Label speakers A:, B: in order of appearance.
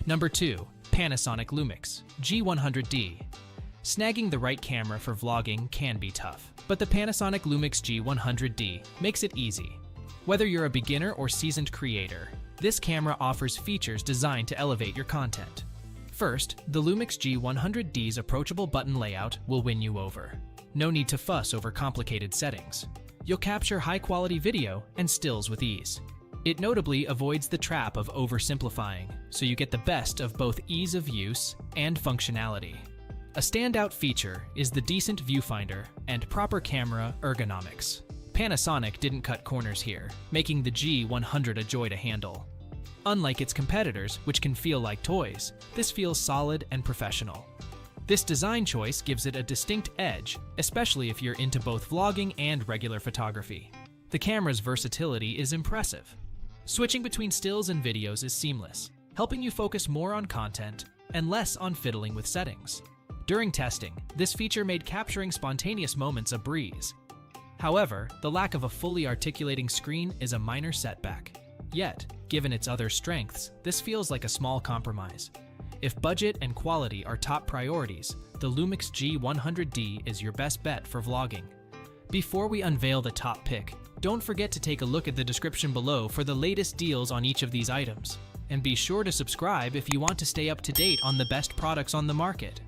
A: Number 2. Panasonic Lumix G100D. Snagging the right camera for vlogging can be tough, but the Panasonic Lumix G100D makes it easy. Whether you're a beginner or seasoned creator, this camera offers features designed to elevate your content. First, the Lumix G100D's approachable button layout will win you over. No need to fuss over complicated settings. You'll capture high-quality video and stills with ease. It notably avoids the trap of oversimplifying, so you get the best of both ease of use and functionality. A standout feature is the decent viewfinder and proper camera ergonomics. Panasonic didn't cut corners here, making the G100 a joy to handle. Unlike its competitors, which can feel like toys, this feels solid and professional. This design choice gives it a distinct edge, especially if you're into both vlogging and regular photography. The camera's versatility is impressive. Switching between stills and videos is seamless, helping you focus more on content and less on fiddling with settings. During testing, this feature made capturing spontaneous moments a breeze. However, the lack of a fully articulating screen is a minor setback. Yet, given its other strengths, this feels like a small compromise. If budget and quality are top priorities, the Lumix G100D is your best bet for vlogging. Before we unveil the top pick, don't forget to take a look at the description below for the latest deals on each of these items. And be sure to subscribe if you want to stay up to date on the best products on the market.